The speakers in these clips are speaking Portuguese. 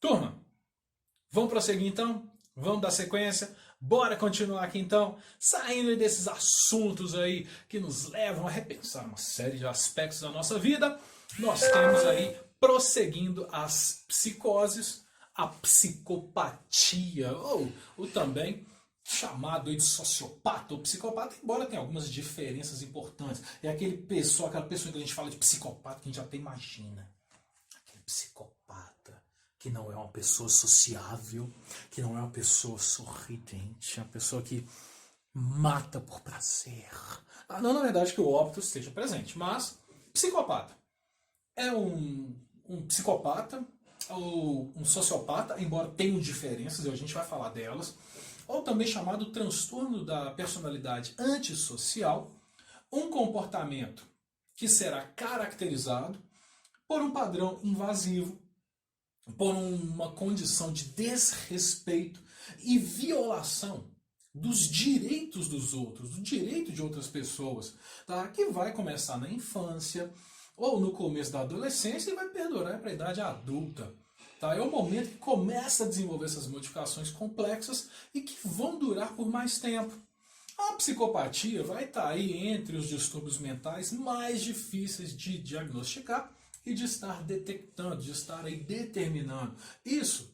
Turma, vamos prosseguir então? Vamos dar sequência? Bora continuar aqui então, saindo desses assuntos aí que nos levam a repensar uma série de aspectos da nossa vida. Nós temos aí, prosseguindo, as psicoses, a psicopatia, ou o também chamado aí de sociopata ou psicopata, embora tenha algumas diferenças importantes. É aquela pessoa que a gente fala de psicopata, que a gente até imagina. Aquele psicopata que não é uma pessoa sociável, que não é uma pessoa sorridente, é uma pessoa que mata por prazer. Não, na verdade, que o óbito esteja presente, mas psicopata é um psicopata ou um sociopata, embora tenham diferenças, e a gente vai falar delas, ou também chamado transtorno da personalidade antissocial, um comportamento que será caracterizado por um padrão invasivo, por uma condição de desrespeito e violação dos direitos dos outros, do direito de outras pessoas, tá? Que vai começar na infância ou no começo da adolescência e vai perdurar para a idade adulta. Tá? É o momento que começa a desenvolver essas modificações complexas e que vão durar por mais tempo. A psicopatia vai estar aí entre os distúrbios mentais mais difíceis de diagnosticar e de estar detectando, de estar aí determinando. Isso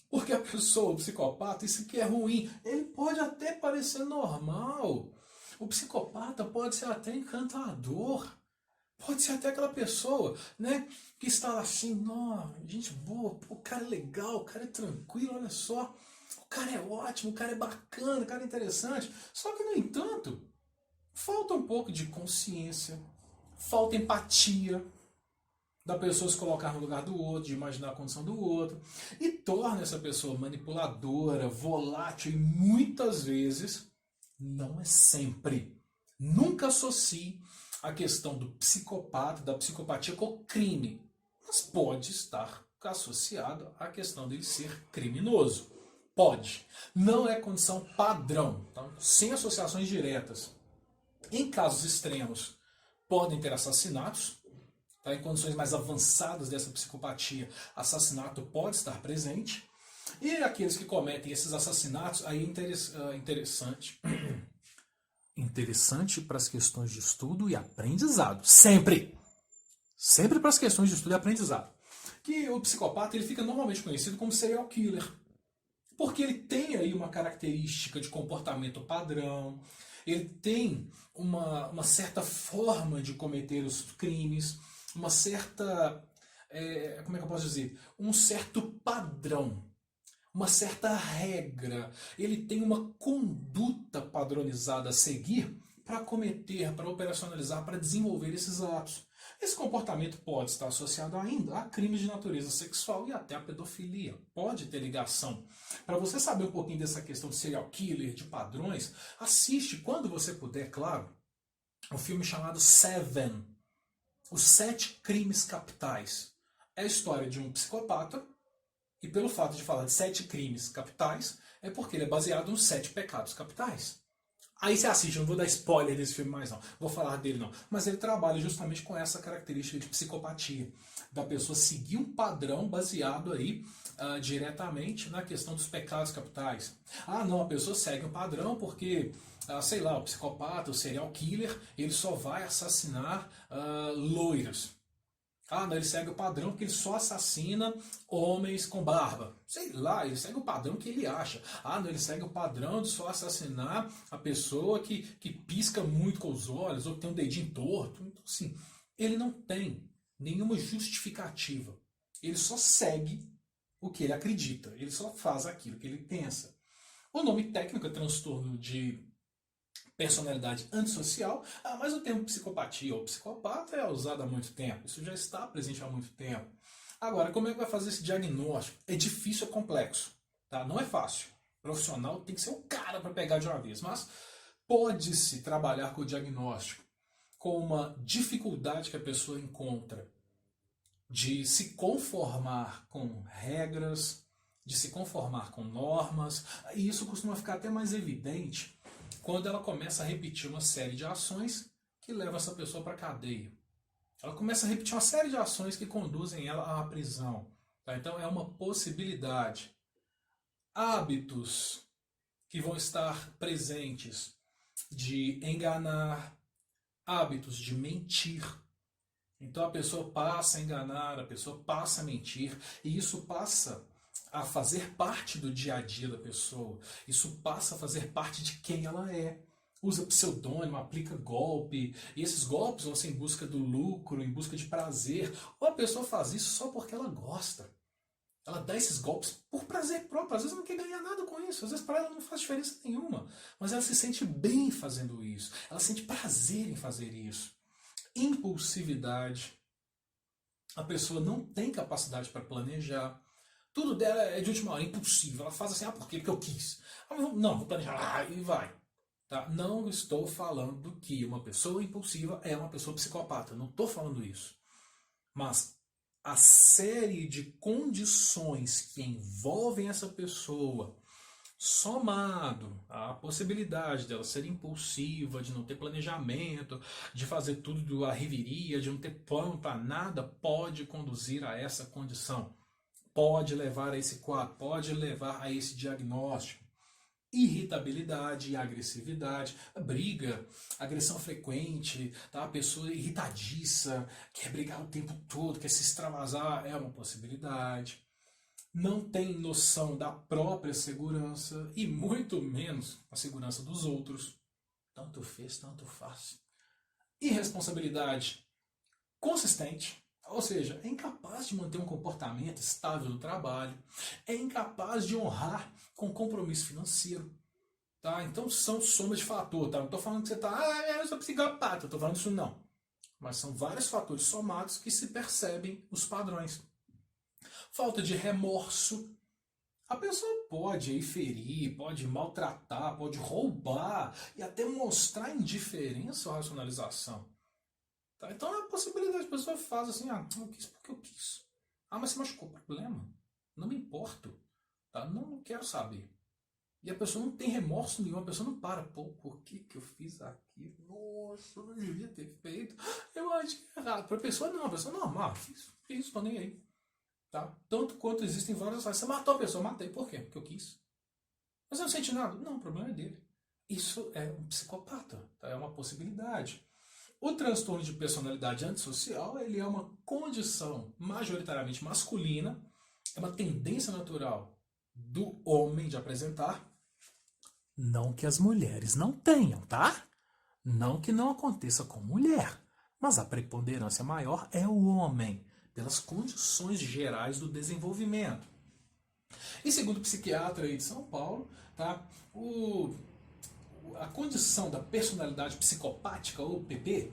porque a pessoa, o psicopata, isso aqui é ruim. Ele pode até parecer normal. O psicopata pode ser até encantador. Pode ser até aquela pessoa, né, que está lá assim, gente boa, pô, o cara é legal, o cara é tranquilo, olha só. O cara é ótimo, o cara é bacana, o cara é interessante. Só que, no entanto, falta um pouco de consciência, falta empatia, da pessoa se colocar no lugar do outro, de imaginar a condição do outro, e torna essa pessoa manipuladora, volátil e muitas vezes, não é sempre, nunca associe a questão do psicopata, da psicopatia com o crime, mas pode estar associado à questão dele ser criminoso. Pode. Não é condição padrão, então, sem associações diretas. Em casos extremos, podem ter assassinatos. Tá? Em condições mais avançadas dessa psicopatia, assassinato pode estar presente. E aqueles que cometem esses assassinatos, aí é interessante. Interessante para as questões de estudo e aprendizado. Sempre! Sempre para as questões de estudo e aprendizado. Que o psicopata ele fica normalmente conhecido como serial killer. Porque ele tem aí uma característica de comportamento padrão, ele tem uma certa forma de cometer os crimes, uma certa, como é que eu posso dizer? Um certo padrão, uma certa regra. Ele tem uma conduta padronizada a seguir para cometer, para operacionalizar, para desenvolver esses atos. Esse comportamento pode estar associado ainda a crimes de natureza sexual e até a pedofilia. Pode ter ligação. Para você saber um pouquinho dessa questão de serial killer, de padrões, assiste, quando você puder, claro, um filme chamado Seven, Os 7 Crimes Capitais. É a história de um psicopata, e pelo fato de falar de 7 crimes capitais, é porque ele é baseado nos 7 pecados capitais. Aí você assiste, não vou dar spoiler desse filme mais não, vou falar dele não. Mas ele trabalha justamente com essa característica de psicopatia, da pessoa seguir um padrão baseado aí diretamente na questão dos pecados capitais. Não, a pessoa segue um padrão porque, sei lá, o psicopata, o serial killer, ele só vai assassinar loiras. Não, ele segue o padrão porque ele só assassina homens com barba. Sei lá, ele segue o padrão que ele acha. Não, ele segue o padrão de só assassinar a pessoa que pisca muito com os olhos ou que tem um dedinho torto. Então, assim, ele não tem nenhuma justificativa. Ele só segue o que ele acredita. Ele só faz aquilo que ele pensa. O nome técnico é transtorno de personalidade antissocial, mas o termo psicopatia ou psicopata é usado há muito tempo, isso já está presente há muito tempo. Agora, como é que vai fazer esse diagnóstico? É difícil, é complexo, tá? Não é fácil. O profissional tem que ser o cara para pegar de uma vez, mas pode-se trabalhar com o diagnóstico com uma dificuldade que a pessoa encontra de se conformar com regras, de se conformar com normas, e isso costuma ficar até mais evidente quando ela começa a repetir uma série de ações que levam essa pessoa para a cadeia. Ela começa a repetir uma série de ações que conduzem ela à prisão. Tá? Então é uma possibilidade. Hábitos que vão estar presentes de enganar, hábitos de mentir. Então a pessoa passa a enganar, a pessoa passa a mentir, e isso passa a fazer parte do dia a dia da pessoa. Isso passa a fazer parte de quem ela é. Usa pseudônimo, aplica golpe, e esses golpes vão ser em busca do lucro, em busca de prazer. Ou a pessoa faz isso só porque ela gosta. Ela dá esses golpes por prazer próprio. Às vezes não quer ganhar nada com isso. Às vezes para ela não faz diferença nenhuma. Mas ela se sente bem fazendo isso. Ela sente prazer em fazer isso. Impulsividade. A pessoa não tem capacidade para planejar. Tudo dela é de última hora, impulsiva. Ela faz assim, por quê? Porque eu quis. Não, vou planejar, e vai. Tá? Não estou falando que uma pessoa impulsiva é uma pessoa psicopata. Não estou falando isso. Mas a série de condições que envolvem essa pessoa, somado à possibilidade dela ser impulsiva, de não ter planejamento, de fazer tudo à reveria, de não ter plano para nada, pode conduzir a essa condição. Pode levar a esse quadro, pode levar a esse diagnóstico. Irritabilidade e agressividade, briga, agressão frequente, tá? A pessoa irritadiça, quer brigar o tempo todo, quer se extravasar, é uma possibilidade. Não tem noção da própria segurança e muito menos a segurança dos outros. Tanto fez, tanto faz. Irresponsabilidade consistente, ou seja, é incapaz de manter um comportamento estável no trabalho, é incapaz de honrar com compromisso financeiro. Tá? Então são soma de fatores. Tá? Não estou falando que você está, eu sou psicopata, estou falando isso não. Mas são vários fatores somados que se percebem os padrões. Falta de remorso. A pessoa pode ferir, pode maltratar, pode roubar e até mostrar indiferença ou racionalização. Tá? Então é a possibilidade, a pessoa faz assim, eu quis porque eu quis. Mas se machucou, problema. Não me importo. Tá? Não quero saber. E a pessoa não tem remorso nenhum, a pessoa não para. Por que eu fiz aquilo? Nossa, eu não devia ter feito. Eu acho errado. Para a pessoa não, normal, fiz, tô nem aí. Tá? Tanto quanto existem várias razões. Você matou a pessoa, matei. Por quê? Porque eu quis. Mas você não sente nada? Não, o problema é dele. Isso é um psicopata, tá? É uma possibilidade. O transtorno de personalidade antissocial, ele é uma condição majoritariamente masculina, é uma tendência natural do homem de apresentar. Não que as mulheres não tenham, tá? Não que não aconteça com mulher, mas a preponderância maior é o homem, pelas condições gerais do desenvolvimento. E segundo o psiquiatra aí de São Paulo, tá? A condição da personalidade psicopática, ou PP,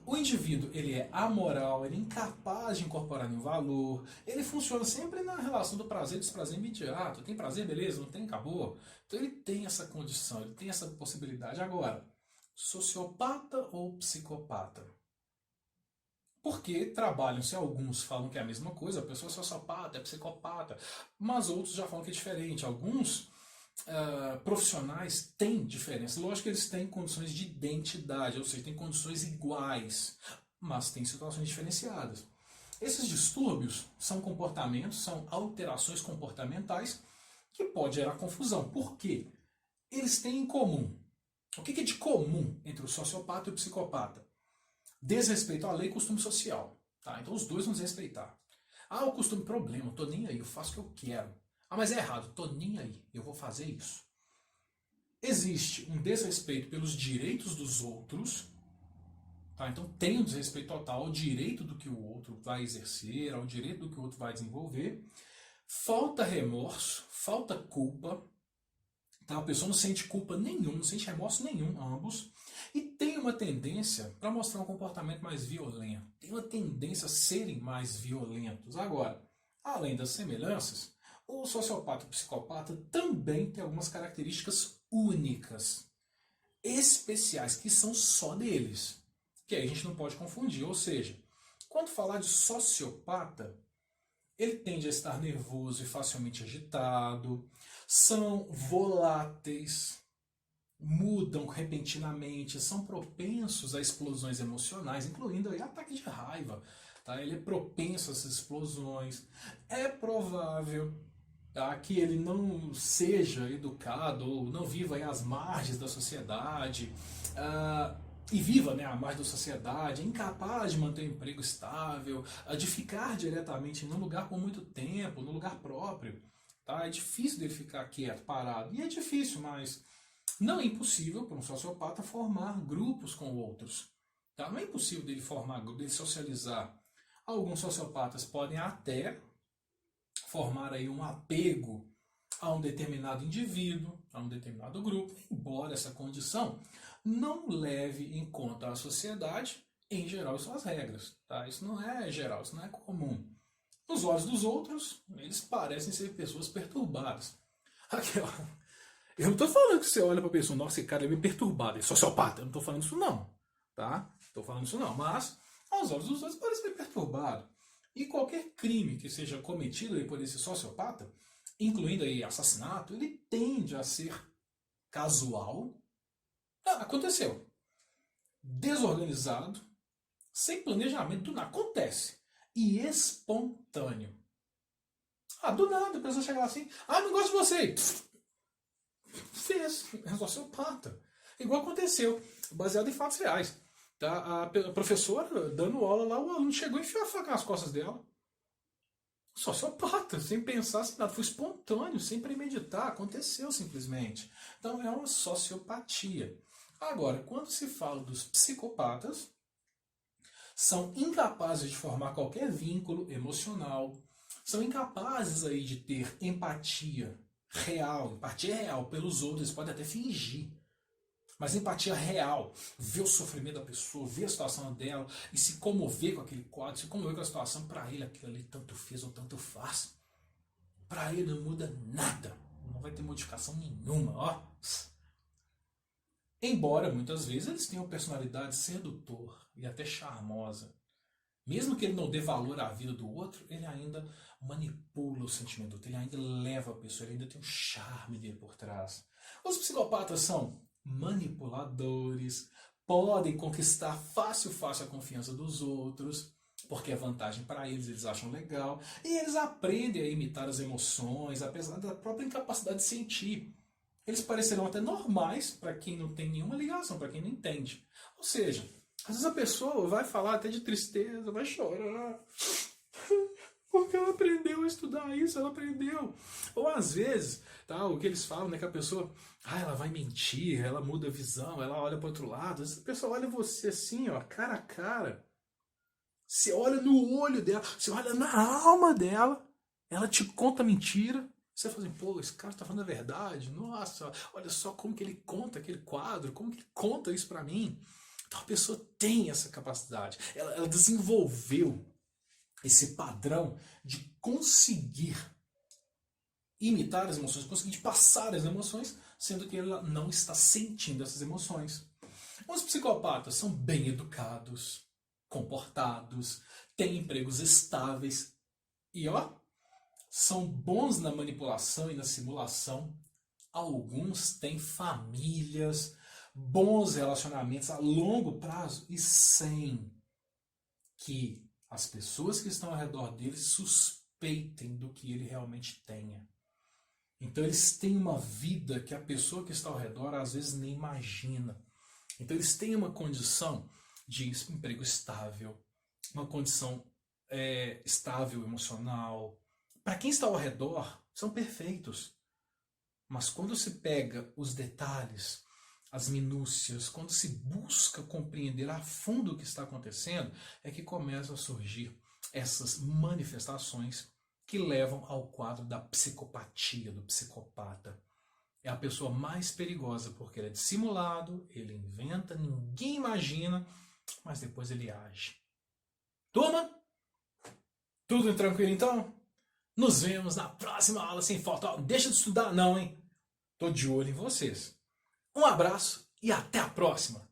o indivíduo ele é amoral, ele é incapaz de incorporar nenhum valor, ele funciona sempre na relação do prazer e desprazer imediato. Tem prazer, beleza, não tem, acabou. Então ele tem essa condição, ele tem essa possibilidade. Agora, sociopata ou psicopata? Porque trabalham-se, alguns falam que é a mesma coisa, a pessoa é sociopata, é psicopata, mas outros já falam que é diferente. Alguns profissionais têm diferença. Lógico que eles têm condições de identidade, ou seja, têm condições iguais, mas têm situações diferenciadas. Esses distúrbios são comportamentos, são alterações comportamentais que podem gerar confusão. Por quê? Eles têm em comum. O que é de comum entre o sociopata e o psicopata? Desrespeito à lei e costume social. Tá? Então os dois vão desrespeitar. O costume, problema, eu tô nem aí, eu faço o que eu quero. Mas é errado, tô nem aí, eu vou fazer isso. Existe um desrespeito pelos direitos dos outros, tá? Então tem um desrespeito total ao direito do que o outro vai exercer, ao direito do que o outro vai desenvolver. Falta remorso, falta culpa, tá? A pessoa não sente culpa nenhuma, não sente remorso nenhum, ambos. E tem uma tendência para mostrar um comportamento mais violento. Tem uma tendência a serem mais violentos. Agora, além das semelhanças, o sociopata e o psicopata também tem algumas características únicas, especiais, que são só deles, que aí a gente não pode confundir. Ou seja, quando falar de sociopata, ele tende a estar nervoso e facilmente agitado, são voláteis, mudam repentinamente, são propensos a explosões emocionais, incluindo aí ataque de raiva. tá? Ele é propenso a essas explosões. É provável, tá, que ele não seja educado ou não viva aí às margens da sociedade, e viva, né, à margem da sociedade, é incapaz de manter um emprego estável, de ficar diretamente num lugar por muito tempo, no lugar próprio. Tá? É difícil dele ficar quieto, parado. E é difícil, mas não é impossível para um sociopata formar grupos com outros. Tá? Não é impossível dele formar grupos, dele socializar. Alguns sociopatas podem até formar aí um apego a um determinado indivíduo, a um determinado grupo, embora essa condição não leve em conta a sociedade, em geral, e suas regras. Tá? Isso não é geral, isso não é comum. Nos olhos dos outros, eles parecem ser pessoas perturbadas. Aquela... Eu não estou falando que você olha para a pessoa, nossa, esse cara é meio perturbado, é sociopata. Eu não estou falando isso não. Tá? Estou falando isso não. Mas, aos olhos dos outros, parece meio perturbado. E qualquer crime que seja cometido aí por esse sociopata, incluindo aí assassinato, ele tende a ser casual. Aconteceu. Desorganizado, sem planejamento, do nada. Acontece. E espontâneo. Do nada, a pessoa chega lá assim, não gosto de você. Fez. É sociopata. Igual aconteceu, baseado em fatos reais. Tá? A professora dando aula lá, o aluno chegou e enfiou a faca nas costas dela. Sociopata, sem pensar assim nada. Foi espontâneo, sem premeditar, aconteceu simplesmente. Então é uma sociopatia. Agora, quando se fala dos psicopatas, são incapazes de formar qualquer vínculo emocional, são incapazes aí de ter empatia real pelos outros, eles podem até fingir. Mas empatia real, ver o sofrimento da pessoa, ver a situação dela e se comover com aquele quadro, se comover com a situação, para ele aquilo ali tanto fez ou tanto faz. Para ele não muda nada, não vai ter modificação nenhuma. Ó. Embora muitas vezes eles tenham personalidade sedutor e até charmosa. Mesmo que ele não dê valor à vida do outro, ele ainda manipula o sentimento do outro, ele ainda leva a pessoa, ele ainda tem um charme dele por trás. Os psicopatas são manipuladores, podem conquistar fácil a confiança dos outros, porque é vantagem para eles, eles acham legal, e eles aprendem a imitar as emoções, apesar da própria incapacidade de sentir. Eles parecerão até normais para quem não tem nenhuma ligação, para quem não entende. Ou seja, às vezes a pessoa vai falar até de tristeza, vai chorar, porque ela aprendeu a estudar isso, ela aprendeu. Ou às vezes, tá, o que eles falam, né, que a pessoa, ela vai mentir, ela muda a visão, ela olha para o outro lado. Às vezes a pessoa olha você assim, ó, cara a cara. Você olha no olho dela, você olha na alma dela, ela te conta mentira. Você fala assim, pô, esse cara tá falando a verdade. Nossa, olha só como que ele conta aquele quadro, como que ele conta isso pra mim. Então a pessoa tem essa capacidade. Ela desenvolveu esse padrão de conseguir imitar as emoções, conseguir passar as emoções, sendo que ela não está sentindo essas emoções. Os psicopatas são bem educados, comportados, têm empregos estáveis e, ó, são bons na manipulação e na simulação. Alguns têm famílias, bons relacionamentos a longo prazo e sem que as pessoas que estão ao redor dele suspeitem do que ele realmente tenha. Então eles têm uma vida que a pessoa que está ao redor às vezes nem imagina. Então eles têm uma condição de emprego estável, uma condição estável emocional. Para quem está ao redor, são perfeitos. Mas quando se pega os detalhes, as minúcias, quando se busca compreender a fundo o que está acontecendo, é que começam a surgir essas manifestações que levam ao quadro da psicopatia, do psicopata. É a pessoa mais perigosa porque ele é dissimulado, ele inventa, ninguém imagina, mas depois ele age. Turma, tudo tranquilo então? Nos vemos na próxima aula sem falta. Não deixa de estudar não, hein? Tô de olho em vocês. Um abraço e até a próxima!